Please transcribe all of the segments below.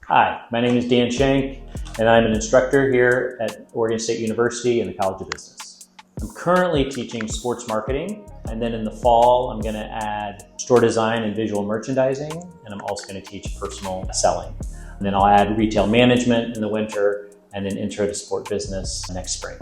Hi, my name is Dan Schenk, and I'm an instructor here at Oregon State University in the College of Business. I'm currently teaching sports marketing, and then in the fall, I'm going to add store design and visual merchandising, and I'm also going to teach personal selling. And then I'll add retail management in the winter, and then intro to sport business next spring.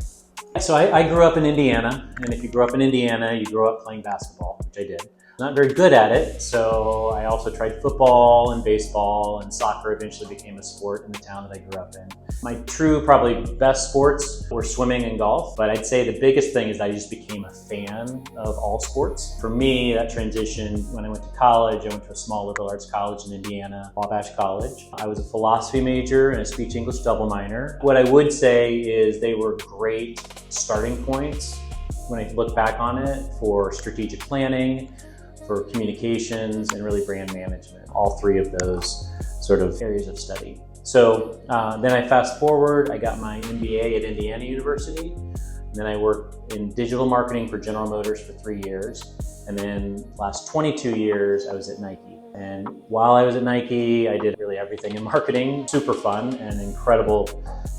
So I grew up in Indiana, and if you grew up in Indiana, you grew up playing basketball, which I did. Not very good at it, so I also tried football and baseball, and soccer eventually became a sport in the town that I grew up in. My probably best sports were swimming and golf, but I'd say the biggest thing is I just became a fan of all sports. For me, that transition, when I went to college, I went to a small liberal arts college in Indiana, Wabash College. I was a philosophy major and a speech English double minor. What I would say is they were great starting points when I look back on it for strategic planning, for communications, and really brand management, all three of those sort of areas of study. So then I fast forward, I got my MBA at Indiana University, and then I worked in digital marketing for General Motors for 3 years, and then last 22 years I was at Nike. And while I was at Nike, I did really everything in marketing, super fun and incredible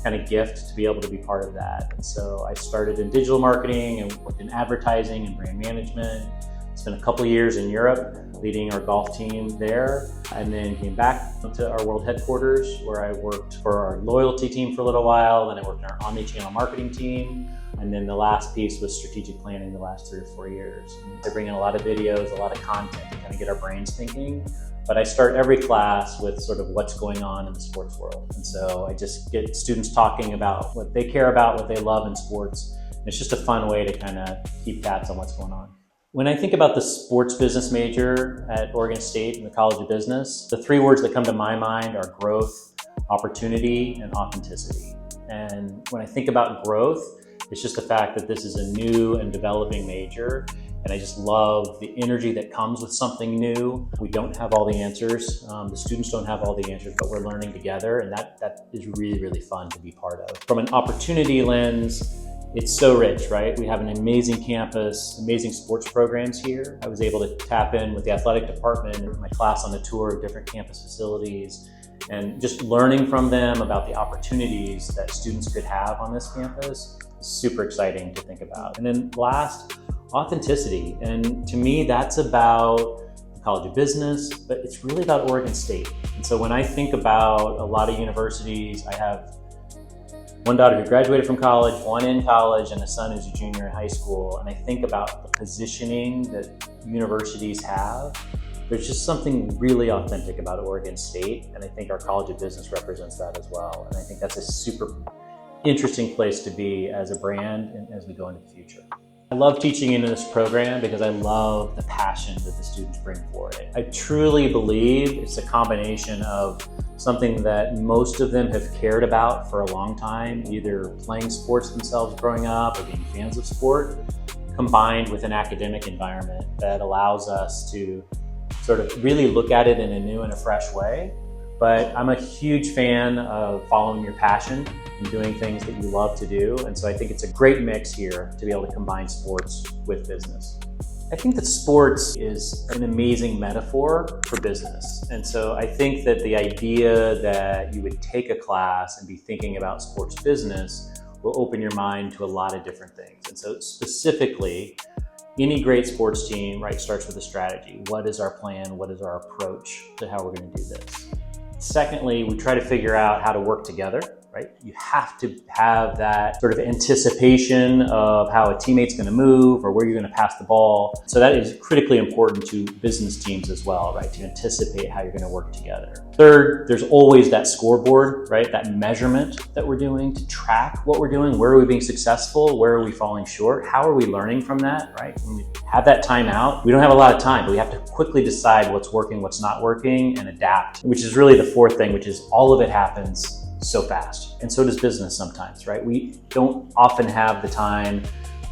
kind of gift to be able to be part of that. And so I started in digital marketing and worked in advertising and brand management. Spent a couple of years in Europe leading our golf team there, and then came back to our world headquarters where I worked for our loyalty team for a little while, then I worked in our omni-channel marketing team, and then the last piece was strategic planning the last 3 or 4 years. I bring in a lot of videos, a lot of content to kind of get our brains thinking, but I start every class with sort of what's going on in the sports world. And so I just get students talking about what they care about, what they love in sports. And it's just a fun way to kind of keep tabs on what's going on. When I think about the sports business major at Oregon State in the College of Business, the 3 words that come to my mind are growth, opportunity, and authenticity. And when I think about growth, it's just the fact that this is a new and developing major, and I just love the energy that comes with something new. We don't have all the answers. The students don't have all the answers, but we're learning together, and that is really, really fun to be part of. From an opportunity lens, it's so rich, right? We have an amazing campus, amazing sports programs here. I was able to tap in with the athletic department and my class on a tour of different campus facilities, and just learning from them about the opportunities that students could have on this campus is super exciting to think about. And then last, authenticity. And to me, that's about the College of Business, but it's really about Oregon State. And so when I think about a lot of universities, I have one daughter who graduated from college, one in college, and a son who's a junior in high school. And I think about the positioning that universities have. There's just something really authentic about Oregon State, and I think our College of Business represents that as well. And I think that's a super interesting place to be as a brand and as we go into the future. I love teaching in this program because I love the passion that the students bring for it. I truly believe it's a combination of something that most of them have cared about for a long time, either playing sports themselves growing up or being fans of sport, combined with an academic environment that allows us to sort of really look at it in a new and a fresh way. But I'm a huge fan of following your passion and doing things that you love to do. And so I think it's a great mix here to be able to combine sports with business. I think that sports is an amazing metaphor for business. And so I think that the idea that you would take a class and be thinking about sports business will open your mind to a lot of different things. And so specifically, any great sports team, right, starts with a strategy. What is our plan? What is our approach to how we're going to do this? Secondly, we try to figure out how to work together, right? You have to have that sort of anticipation of how a teammate's going to move or where you're going to pass the ball. So that is critically important to business teams as well, right? To anticipate how you're going to work together. Third, there's always that scoreboard, right? That measurement that we're doing to track what we're doing. Where are we being successful? Where are we falling short? How are we learning from that, right? When we have that time out, we don't have a lot of time, but we have to quickly decide what's working, what's not working, and adapt, which is really the fourth thing, which is all of it happens so fast. And so does business sometimes, right? We don't often have the time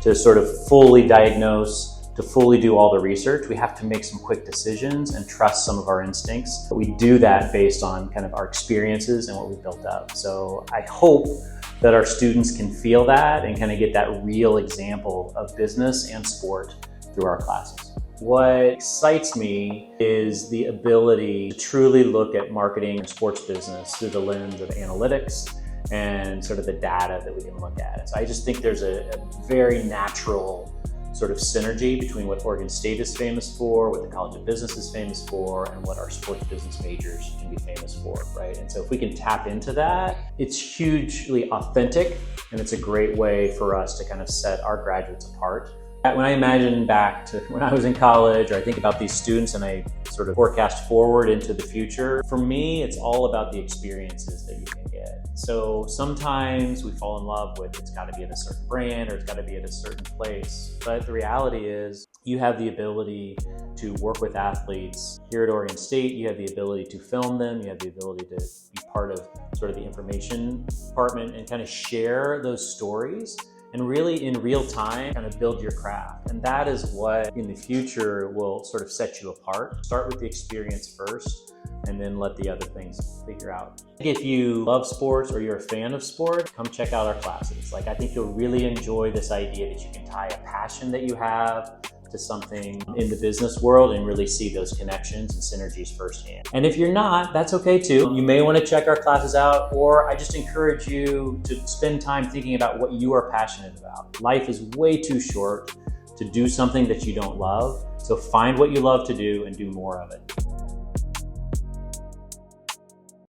to sort of fully diagnose, to fully do all the research. We have to make some quick decisions and trust some of our instincts. But we do that based on kind of our experiences and what we've built up. So I hope that our students can feel that and kind of get that real example of business and sport through our classes. What excites me is the ability to truly look at marketing and sports business through the lens of analytics and sort of the data that we can look at. And so I just think there's a very natural sort of synergy between what Oregon State is famous for, what the College of Business is famous for, and what our sports business majors can be famous for, right? And so if we can tap into that, it's hugely authentic, and it's a great way for us to kind of set our graduates apart. When I imagine back to when I was in college, or I think about these students and I sort of forecast forward into the future, for me, it's all about the experiences that you can get. So sometimes we fall in love with it's got to be at a certain brand or it's got to be at a certain place. But the reality is you have the ability to work with athletes. Here at Oregon State, you have the ability to film them. You have the ability to be part of sort of the information department and kind of share those stories and really in real time kind of build your craft. And that is what in the future will sort of set you apart. Start with the experience first and then let the other things figure out. If you love sports or you're a fan of sport, come check out our classes. I think you'll really enjoy this idea that you can tie a passion that you have to something in the business world and really see those connections and synergies firsthand. And if you're not, that's okay too. You may want to check our classes out, or I just encourage you to spend time thinking about what you are passionate about. Life is way too short to do something that you don't love. So find what you love to do and do more of it.